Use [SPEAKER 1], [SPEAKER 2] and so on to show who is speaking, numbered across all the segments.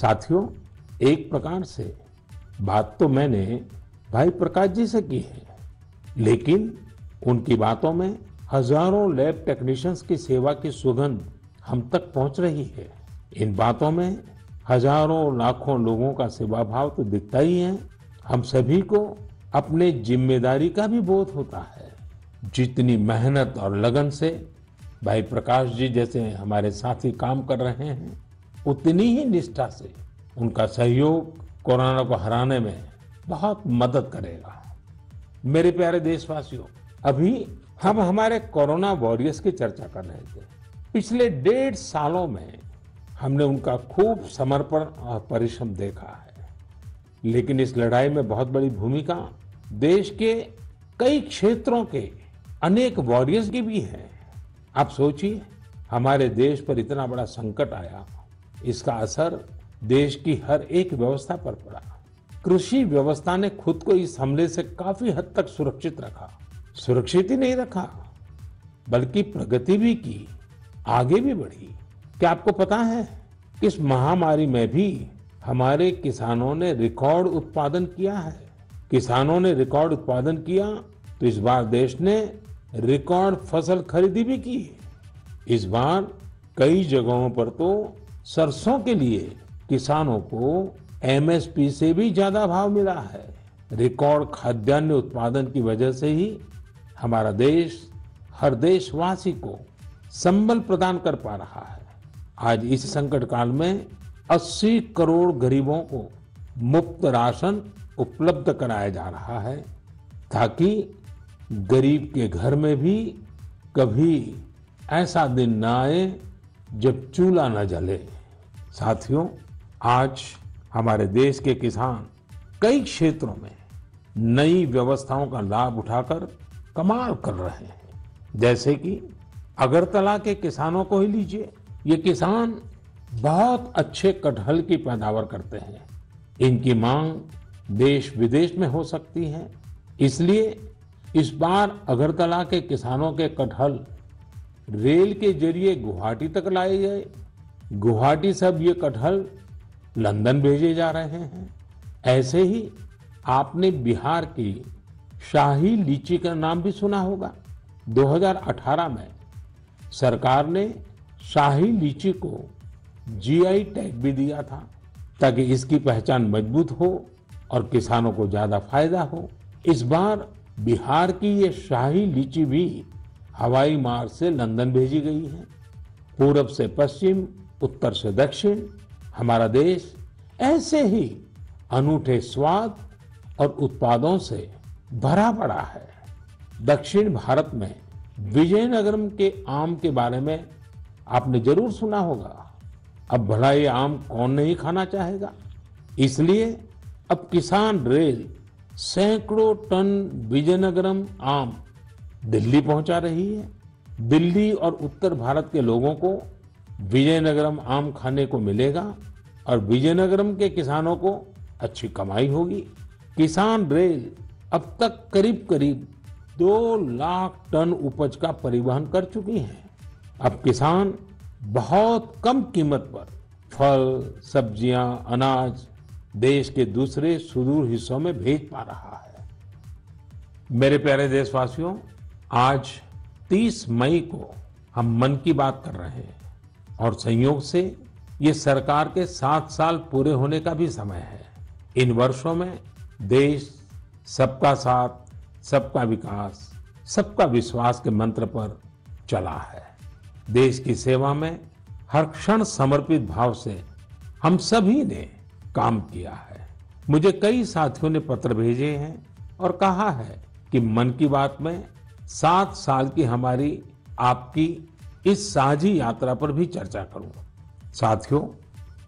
[SPEAKER 1] साथियों, एक प्रकार से बात तो मैंने भाई प्रकाश जी से की है, लेकिन उनकी बातों में हजारों लैब टेक्नीशियंस की सेवा की सुगंध हम तक पहुंच रही है। इन बातों में हजारों लाखों लोगों का सेवा भाव तो दिखता ही है। हम सभी को अपने जिम्मेदारी का भी बोध होता है। जितनी मेहनत और लगन से भाई प्रकाश जी जैसे हमारे साथी काम कर रहे हैं, उतनी ही निष्ठा से उनका सहयोग कोरोना को हराने में बहुत मदद करेगा। मेरे प्यारे देशवासियों, अभी हम हमारे कोरोना वॉरियर्स की चर्चा कर रहे थे। पिछले 1.5 सालों में हमने उनका खूब समर्पण और परिश्रम देखा है, लेकिन इस लड़ाई में बहुत बड़ी भूमिका देश के कई क्षेत्रों के अनेक वॉरियर्स की भी है। आप सोचिए, हमारे देश पर इतना बड़ा संकट आया, इसका असर देश की हर एक व्यवस्था पर पड़ा। कृषि व्यवस्था ने खुद को इस हमले से काफी हद तक सुरक्षित रखा। सुरक्षित ही नहीं रखा, बल्कि प्रगति भी की, आगे भी बढ़ी। क्या आपको पता है, इस महामारी में भी हमारे किसानों ने रिकॉर्ड उत्पादन किया है। किसानों ने रिकॉर्ड उत्पादन किया तो इस बार देश ने रिकॉर्ड फसल खरीदी भी की। इस बार कई जगहों पर तो सरसों के लिए किसानों को एमएसपी से भी ज्यादा भाव मिला है। रिकॉर्ड खाद्यान्न उत्पादन की वजह से ही हमारा देश हर देशवासी को संबल प्रदान कर पा रहा है। आज इस संकट काल में 80 करोड़ गरीबों को मुफ्त राशन उपलब्ध कराया जा रहा है, ताकि गरीब के घर में भी कभी ऐसा दिन न आए जब चूल्हा न जले। साथियों, आज हमारे देश के किसान कई क्षेत्रों में नई व्यवस्थाओं का लाभ उठाकर कमाल कर रहे हैं। जैसे कि अगरतला के किसानों को ही लीजिए। ये किसान बहुत अच्छे कटहल की पैदावार करते हैं। इनकी मांग देश विदेश में हो सकती है, इसलिए इस बार अगरतला के किसानों के कटहल रेल के जरिए गुवाहाटी तक लाए गए। गुवाहाटी से अब ये कटहल लंदन भेजे जा रहे हैं। ऐसे ही आपने बिहार की शाही लीची का नाम भी सुना होगा। 2018 में सरकार ने शाही लीची को जीआई टैग भी दिया था, ताकि इसकी पहचान मजबूत हो और किसानों को ज्यादा फायदा हो। इस बार बिहार की ये शाही लीची भी हवाई मार्ग से लंदन भेजी गई है। पूरब से पश्चिम, उत्तर से दक्षिण, हमारा देश ऐसे ही अनूठे स्वाद और उत्पादों से भरा पड़ा है। दक्षिण भारत में विजयनगरम के आम के बारे में आपने जरूर सुना होगा। अब भला ये आम कौन नहीं खाना चाहेगा। इसलिए अब किसान रेल सैकड़ों टन विजयनगरम आम दिल्ली पहुंचा रही है। दिल्ली और उत्तर भारत के लोगों को विजयनगरम आम खाने को मिलेगा और विजयनगरम के किसानों को अच्छी कमाई होगी। किसान रेल अब तक करीब करीब 2 लाख टन उपज का परिवहन कर चुकी है। अब किसान बहुत कम कीमत पर फल, सब्जियां, अनाज देश के दूसरे सुदूर हिस्सों में भेज पा रहा है। मेरे प्यारे देशवासियों, आज 30 मई को हम मन की बात कर रहे हैं और संयोग से ये सरकार के 7 साल पूरे होने का भी समय है। इन वर्षों में देश सबका साथ, सबका विकास, सबका विश्वास के मंत्र पर चला है। देश की सेवा में हर क्षण समर्पित भाव से हम सभी ने काम किया है। मुझे कई साथियों ने पत्र भेजे हैं और कहा है कि मन की बात में 7 साल की हमारी आपकी इस साझी यात्रा पर भी चर्चा करूं। साथियों,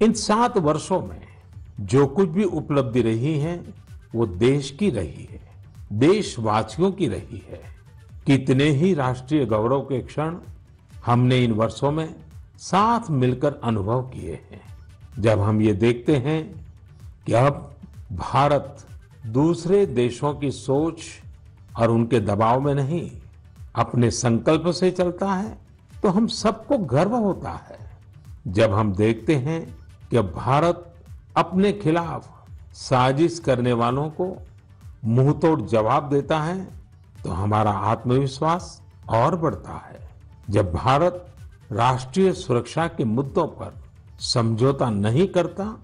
[SPEAKER 1] इन 7 वर्षों में जो कुछ भी उपलब्धि रही है वो देश की रही है, देशवासियों की रही है। कितने ही राष्ट्रीय गौरव के क्षण हमने इन वर्षों में साथ मिलकर अनुभव किए हैं। जब हम ये देखते हैं कि अब भारत दूसरे देशों की सोच और उनके दबाव में नहीं, अपने संकल्प से चलता है, तो हम सबको गर्व होता है। जब हम देखते हैं कि अब भारत अपने खिलाफ साजिश करने वालों को मुंहतोड़ जवाब देता है तो हमारा आत्मविश्वास और बढ़ता है। जब भारत राष्ट्रीय सुरक्षा के मुद्दों पर समझौता नहीं करता,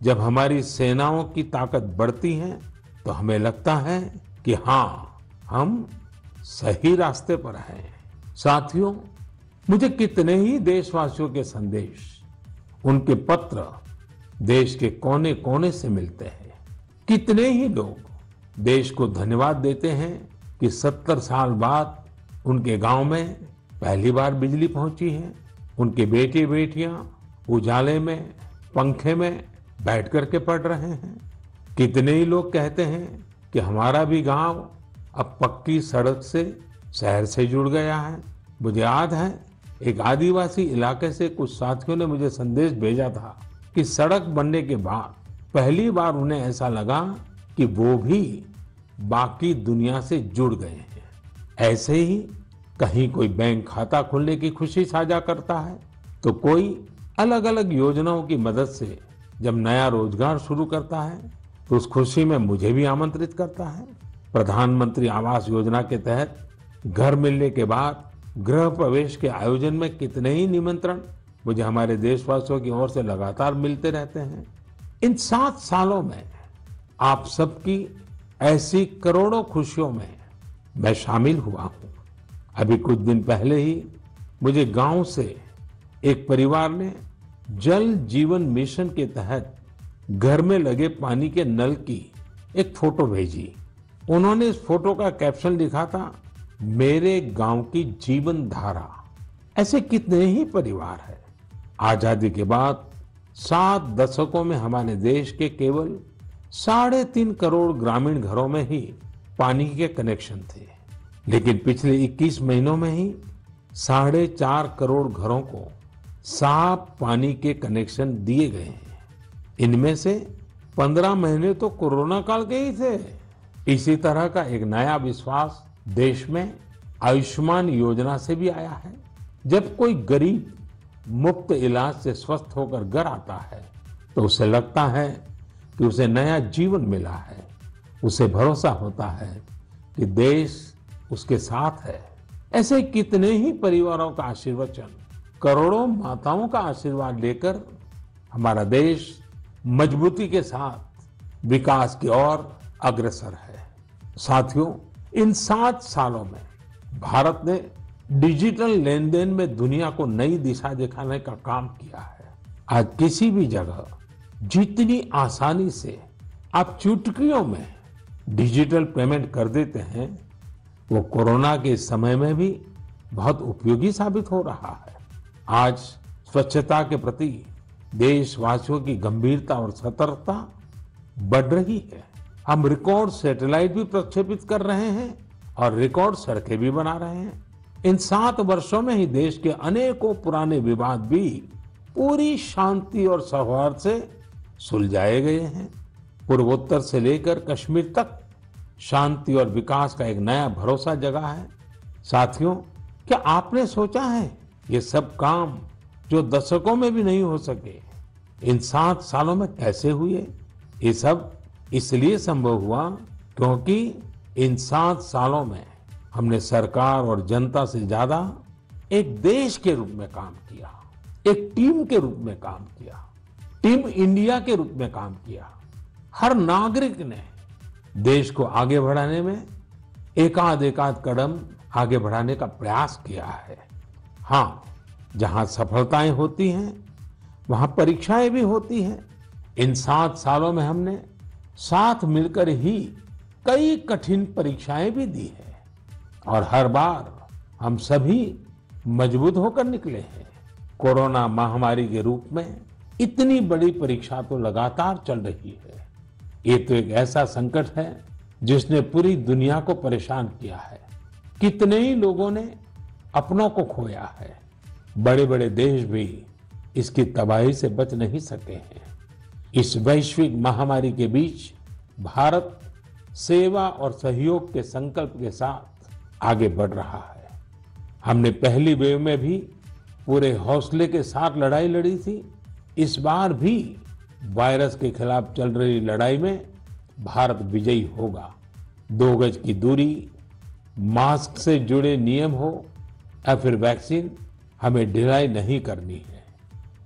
[SPEAKER 1] जब हमारी सेनाओं की ताकत बढ़ती है, तो हमें लगता है कि हाँ, हम सही रास्ते पर हैं। साथियों, मुझे कितने ही देशवासियों के संदेश, उनके पत्र देश के कोने कोने से मिलते हैं। कितने ही लोग देश को धन्यवाद देते हैं कि 70 साल बाद उनके गांव में पहली बार बिजली पहुंची है। उनके बेटे बेटियां उजाले में, पंखे में बैठ करके पढ़ रहे हैं। कितने ही लोग कहते हैं कि हमारा भी गांव अब पक्की सड़क से शहर से जुड़ गया है। मुझे याद है, एक आदिवासी इलाके से कुछ साथियों ने मुझे संदेश भेजा था कि सड़क बनने के बाद पहली बार उन्हें ऐसा लगा कि वो भी बाकी दुनिया से जुड़ गए हैं। ऐसे ही कहीं कोई बैंक खाता खोलने की खुशी साझा करता है, तो कोई अलग अलग योजनाओं की मदद से जब नया रोजगार शुरू करता है, तो उस खुशी में मुझे भी आमंत्रित करता है। प्रधानमंत्री आवास योजना के तहत घर मिलने के बाद गृह प्रवेश के आयोजन में कितने ही निमंत्रण मुझे हमारे देशवासियों की ओर से लगातार मिलते रहते हैं। इन 7 सालों में आप सबकी ऐसी करोड़ों खुशियों में मैं शामिल हुआ हूं। अभी कुछ दिन पहले ही मुझे गांव से एक परिवार ने जल जीवन मिशन के तहत घर में लगे पानी के नल की एक फोटो भेजी। उन्होंने इस फोटो का कैप्शन लिखा था, मेरे गांव की जीवन धारा। ऐसे कितने ही परिवार हैं। आजादी के बाद 7 दशकों में हमारे देश के केवल 3.5 करोड़ ग्रामीण घरों में ही पानी के कनेक्शन थे, लेकिन पिछले 21 महीनों में ही 4.5 करोड़ घरों को साफ पानी के कनेक्शन दिए गए हैं। इनमें से 15 महीने तो कोरोना काल के ही थे। इसी तरह का एक नया विश्वास देश में आयुष्मान योजना से भी आया है। जब कोई गरीब मुफ्त इलाज से स्वस्थ होकर घर आता है, तो उसे लगता है कि उसे नया जीवन मिला है। उसे भरोसा होता है कि देश उसके साथ है। ऐसे कितने ही परिवारों का आशीर्वचन, करोड़ों माताओं का आशीर्वाद लेकर हमारा देश मजबूती के साथ विकास की ओर अग्रसर है। साथियों, इन 7 सालों में भारत ने डिजिटल लेन देन में दुनिया को नई दिशा दिखाने का काम किया है। आज किसी भी जगह जितनी आसानी से आप चुटकियों में डिजिटल पेमेंट कर देते हैं, वो कोरोना के समय में भी बहुत उपयोगी साबित हो रहा है। आज स्वच्छता के प्रति देशवासियों की गंभीरता और सतर्कता बढ़ रही है। हम रिकॉर्ड सैटेलाइट भी प्रक्षेपित कर रहे हैं और रिकॉर्ड सड़कें भी बना रहे हैं। इन 7 वर्षों में ही देश के अनेकों पुराने विवाद भी पूरी शांति और सौहार्द से सुलझाए गए हैं। पूर्वोत्तर से लेकर कश्मीर तक शांति और विकास का एक नया भरोसा जगा है। साथियों, क्या आपने सोचा है ये सब काम जो दशकों में भी नहीं हो सके, इन 7 सालों में कैसे हुए? ये सब इसलिए संभव हुआ क्योंकि इन 7 सालों में हमने सरकार और जनता से ज्यादा एक देश के रूप में काम किया, एक टीम के रूप में काम किया, टीम इंडिया के रूप में काम किया। हर नागरिक ने देश को आगे बढ़ाने में एकाध कदम आगे बढ़ाने का प्रयास किया है। हाँ, जहां सफलताएं होती हैं, वहां परीक्षाएं भी होती हैं। इन 7 सालों में हमने साथ मिलकर ही कई कठिन परीक्षाएं भी दी है और हर बार हम सभी मजबूत होकर निकले हैं। कोरोना महामारी के रूप में इतनी बड़ी परीक्षा तो लगातार चल रही है। ये तो एक ऐसा संकट है जिसने पूरी दुनिया को परेशान किया है। कितने ही लोगों ने अपनों को खोया है। बड़े बड़े देश भी इसकी तबाही से बच नहीं सके हैं। इस वैश्विक महामारी के बीच भारत सेवा और सहयोग के संकल्प के साथ आगे बढ़ रहा है। हमने पहली वेव में भी पूरे हौसले के साथ लड़ाई लड़ी थी। इस बार भी वायरस के खिलाफ चल रही लड़ाई में भारत विजयी होगा। 2 गज की दूरी, मास्क से जुड़े नियम हो या फिर वैक्सीन, हमें ढिलाई नहीं करनी है।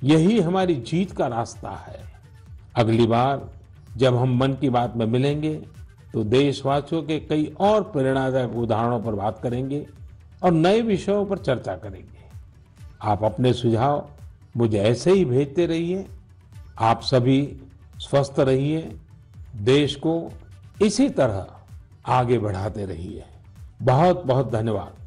[SPEAKER 1] यही हमारी जीत का रास्ता है। अगली बार जब हम मन की बात में मिलेंगे तो देशवासियों के कई और प्रेरणादायक उदाहरणों पर बात करेंगे और नए विषयों पर चर्चा करेंगे। आप अपने सुझाव मुझे ऐसे ही भेजते रहिए। आप सभी स्वस्थ रहिए, देश को इसी तरह आगे बढ़ाते रहिए। बहुत बहुत धन्यवाद।